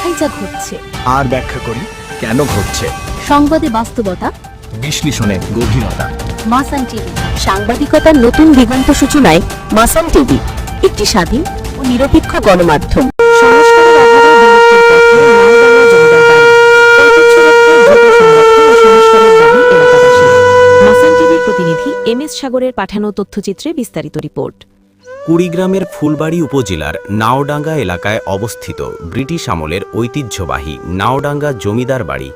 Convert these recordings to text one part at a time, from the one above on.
দেখাই যা ঘটছে, আর ব্যাখ্যা করি কেন ঘটছে। সংবাদে বাস্তবতা, বিশ্লেষণে গভীরতা। মাসান টিভি, সাংবাদিকতার নতুন দিগন্ত সূচনায় মাসান টিভি, একটি স্বাধীন ও নিরপেক্ষ গণমাধ্যম। সংস্কারের অভাবে বিলুপ্তির পথে নাওডাঙ্গা জমিদার বাড়ি, ঐতিহ্য রক্ষায় দ্রুত সংরক্ষণ ও সংস্কারের দাবি এলাকাবাসী। মাসান টিভির প্রতিনিধি MS সাগরের পাঠানো তথ্যচিত্রে বিস্তারিত রিপোর্ট। কুড়িগ্রামের ফুলবাড়ী উপজেলার নাওডাঙ্গা এলাকায় অবস্থিত ব্রিটিশ আমলের ঐতিহ্যবাহী নাওডাঙ্গা জমিদার বাড়ি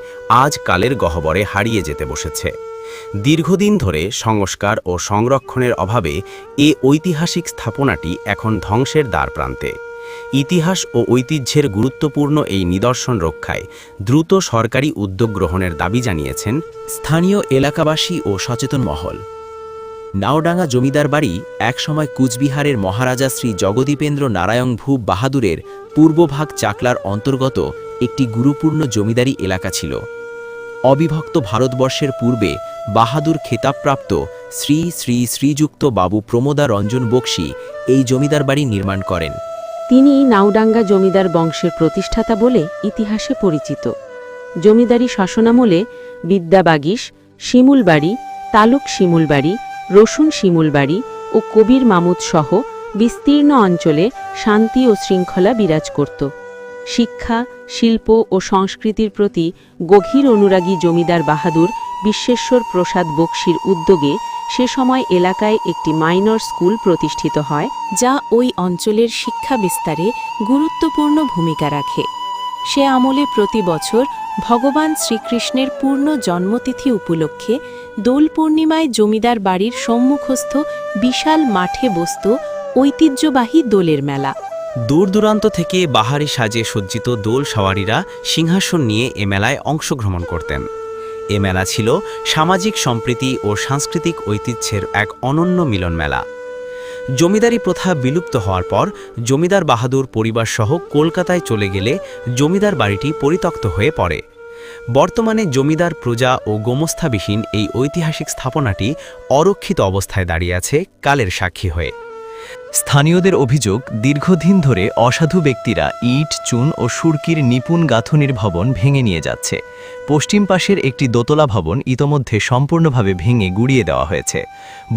আজ কালের গহ্বরে হারিয়ে যেতে বসেছে। দীর্ঘদিন ধরে সংস্কার ও সংরক্ষণের অভাবে এ ঐতিহাসিক স্থাপনাটি এখন ধ্বংসের দ্বারপ্রান্তে। ইতিহাস ও ঐতিহ্যের গুরুত্বপূর্ণ এই নিদর্শন রক্ষায় দ্রুত সরকারি উদ্যোগ গ্রহণের দাবি জানিয়েছেন স্থানীয় এলাকাবাসী ও সচেতন মহল। নাওডাঙ্গা জমিদার বাড়ি একসময় কুচবিহারের মহারাজা শ্রী জগদীপেন্দ্র নারায়ণ ভূপ বাহাদুরের পূর্বভাগ চাকলার অন্তর্গত একটি গুরুপূর্ণ জমিদারি এলাকা ছিল। অবিভক্ত ভারতবর্ষের পূর্বে বাহাদুর খেতাবপ্রাপ্ত শ্রী শ্রী শ্রীযুক্ত বাবু প্রমোদা রঞ্জন বক্সী এই জমিদার বাড়ি নির্মাণ করেন। তিনি নাওডাঙ্গা জমিদার বংশের প্রতিষ্ঠাতা বলে ইতিহাসে পরিচিত। জমিদারি শাসনামলে বিদ্যাবাগীশ, শিমুলবাড়ি, তালুক শিমুলবাড়ি, রসুন শিমুলবাড়ি ও কবির মামুদ সহ বিস্তীর্ণ অঞ্চলে শান্তি ও শৃঙ্খলা বিরাজ করত। শিক্ষা, শিল্প ও সংস্কৃতির প্রতি গভীর অনুরাগী জমিদার বাহাদুর বিশ্বেশ্বর প্রসাদ বক্সীর উদ্যোগে সে সময় এলাকায় একটি মাইনর স্কুল প্রতিষ্ঠিত হয়, যা ওই অঞ্চলের শিক্ষা বিস্তারে গুরুত্বপূর্ণ ভূমিকা রাখে। সে আমলে প্রতি বছর ভগবান শ্রীকৃষ্ণের পূর্ণ জন্মতিথি উপলক্ষে দোল পূর্ণিমায় জমিদার বাড়ির সম্মুখস্থ বিশাল মাঠে বসত ঐতিহ্যবাহী দোলের মেলা। দূর দূরান্ত থেকে বাহারি সাজে সজ্জিত দোল সওয়ারিরা সিংহাসন নিয়ে এ মেলায় অংশগ্রহণ করতেন। এ মেলা ছিল সামাজিক সম্প্রীতি ও সাংস্কৃতিক ঐতিহ্যের এক অনন্য মিলন মেলা। জমিদারি প্রথা বিলুপ্ত হওয়ার পর জমিদার বাহাদুর পরিবারসহ কলকাতায় চলে গেলে জমিদার বাড়িটি পরিত্যক্ত হয়ে পড়ে। বর্তমানে জমিদার প্রজা ও গোমস্থাবিহীন এই ঐতিহাসিক স্থাপনাটি অরক্ষিত অবস্থায় দাঁড়িয়ে আছে কালের সাক্ষী হয়ে। স্থানীয়দের অভিযোগ, দীর্ঘদিন ধরে অসাধু ব্যক্তিরা ইট, চুন ও সুরকির নিপুণ গাঁথনির ভবন ভেঙে নিয়ে যাচ্ছে। পশ্চিম পাশের একটি দোতলা ভবন ইতোমধ্যে সম্পূর্ণভাবে ভেঙে গুড়িয়ে দেওয়া হয়েছে।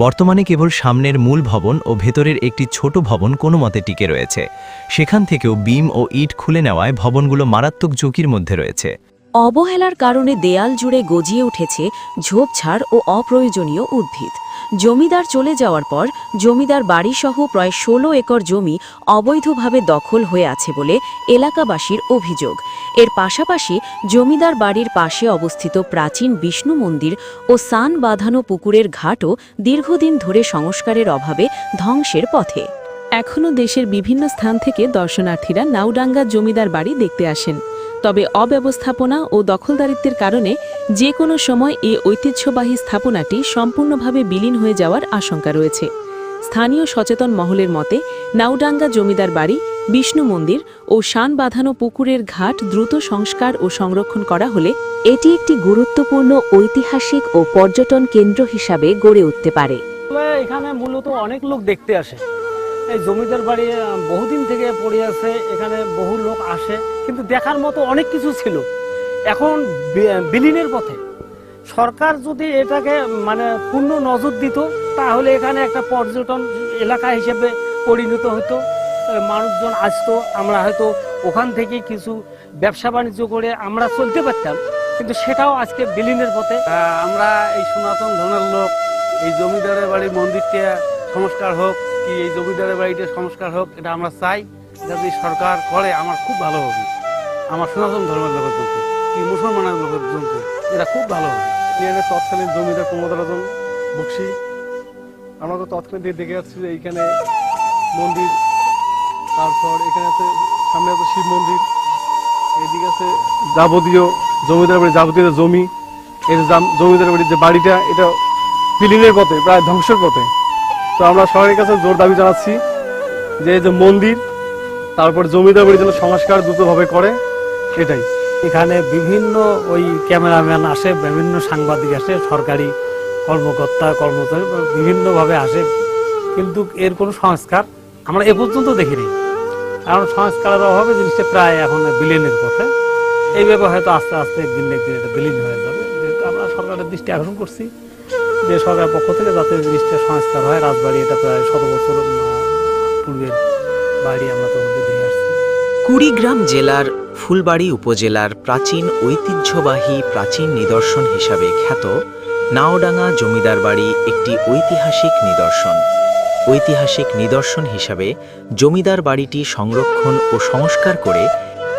বর্তমানে কেবল সামনের মূল ভবন ও ভেতরের একটি ছোট ভবন কোনো মতে টিকে রয়েছে। সেখান থেকেও বিম ও ইট খুলে নেওয়ায় ভবনগুলো মারাত্মক ঝুঁকির মধ্যে রয়েছে। অবহেলার কারণে দেয়াল জুড়ে গজিয়ে উঠেছে ঝোপঝাড় ও অপ্রয়োজনীয় উদ্ভিদ। জমিদার চলে যাওয়ার পর জমিদার বাড়িসহ প্রায় 16 একর জমি অবৈধভাবে দখল হয়ে আছে বলে এলাকাবাসীর অভিযোগ। এর পাশাপাশি জমিদার বাড়ির পাশে অবস্থিত প্রাচীন বিষ্ণু মন্দির ও সান বাঁধানো পুকুরের ঘাটও দীর্ঘদিন ধরে সংস্কারের অভাবে ধ্বংসের পথে। এখনও দেশের বিভিন্ন স্থান থেকে দর্শনার্থীরা নাওডাঙ্গা জমিদার বাড়ি দেখতে আসেন। তবে অব্যবস্থাপনা ও দখলদারিত্বের কারণে যে কোনো সময় এই ঐতিহ্যবাহী স্থাপনাটি সম্পূর্ণভাবে বিলীন হয়ে যাওয়ার আশঙ্কা রয়েছে। স্থানীয় সচেতন মহলের মতে, নাওডাঙ্গা জমিদার বাড়ি, বিষ্ণু মন্দির ও শান বাঁধানো পুকুরের ঘাট দ্রুত সংস্কার ও সংরক্ষণ করা হলে এটি একটি গুরুত্বপূর্ণ ঐতিহাসিক ও পর্যটন কেন্দ্র হিসাবে গড়ে উঠতে পারে। এখানে মূলত অনেক লোক দেখতে আসে। এই জমিদার বাড়ি বহুদিন থেকে পড়ে আছে, এখানে বহু লোক আসে, কিন্তু দেখার মতো অনেক কিছু ছিল, এখন বিলীনের পথে। সরকার যদি এটাকে পূর্ণ নজর দিত, তাহলে এখানে একটা পর্যটন এলাকা হিসেবে পরিণত হতো, মানুষজন আসতো, আমরা হয়তো ওখান থেকে কিছু ব্যবসা বাণিজ্য করে আমরা চলতে পারতাম, কিন্তু সেটাও আজকে বিলীনের পথে। আমরা এই সনাতন ধর্মের লোক, এই জমিদারের বাড়ির মন্দিরটা সংস্কার হোক, কি এই জমিদারের বাড়িটা সংস্কার হোক, এটা আমরা চাই। যদি সরকার করে আমার খুব ভালো হবে, আমার সনাতন ধর্মের লোকের জন্য, কি মুসলমানের লোকের জন্য এটা খুব ভালো হবে। এখানে তৎকালীন জমিদার প্রমোদ রঞ্জন বক্সী, আমরা তো তৎকালীন দেখে যাচ্ছি যে এইখানে মন্দির, তারপর এখানে আছে সামনে আছে শিব মন্দির, এদিকে আছে যাবতীয় জমিদার বাড়ির যাবতীয় জমি। এই জমিদার বাড়ির যে বাড়িটা, এটা বিলীনের পথে, প্রায় ধ্বংসের পথে। তো আমরা সরকারের কাছে জোর দাবি জানাচ্ছি যে এই যে মন্দির, তারপর জমিদার বাড়ির জন্য সংস্কার দ্রুতভাবে করে, এটাই। এখানে বিভিন্ন ওই ক্যামেরাম্যান আসে, বিভিন্ন সাংবাদিক আসে, সরকারি কর্মকর্তা কর্মচারী বিভিন্নভাবে আসে, কিন্তু এর কোনো সংস্কার আমরা এ পর্যন্ত দেখিনি। এখন সংস্কারের অভাবে জিনিসটা প্রায় এখন বিলীনের পথে। এইভাবে হয়তো আস্তে আস্তে একদিন না একদিন এটা বিলীন হয়ে যাবে। যেহেতু আমরা সরকারের দৃষ্টি আকর্ষণ করছি যে সরকারের পক্ষ থেকে যাতে জিনিসটা সংস্কার হয়। রাজবাড়ি এটা প্রায় 100 বছর পূর্বের বাড়ি, আমরা তো দেখে আসছি। কুড়িগ্রাম জেলার ফুলবাড়ি উপজেলার প্রাচীন ঐতিহ্যবাহী প্রাচীন নিদর্শন হিসাবে খ্যাত নাওডাঙ্গা জমিদার বাড়ি একটি ঐতিহাসিক নিদর্শন। ঐতিহাসিক নিদর্শন হিসাবে জমিদার বাড়িটি সংরক্ষণ ও সংস্কার করে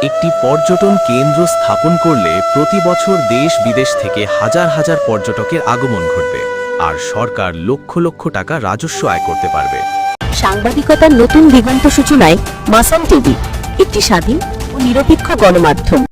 একটি পর্যটন কেন্দ্র স্থাপন করলে প্রতি বছর দেশ বিদেশ থেকে হাজার হাজার পর্যটকের আগমন ঘটবে, আর সরকার লক্ষ লক্ষ টাকা রাজস্ব আয় করতে পারবে। সাংবাদিকতার নতুন দিগন্ত সূচনায় মাসান টিভি, একটি স্বাধীন ও নিরপেক্ষ গণমাধ্যম।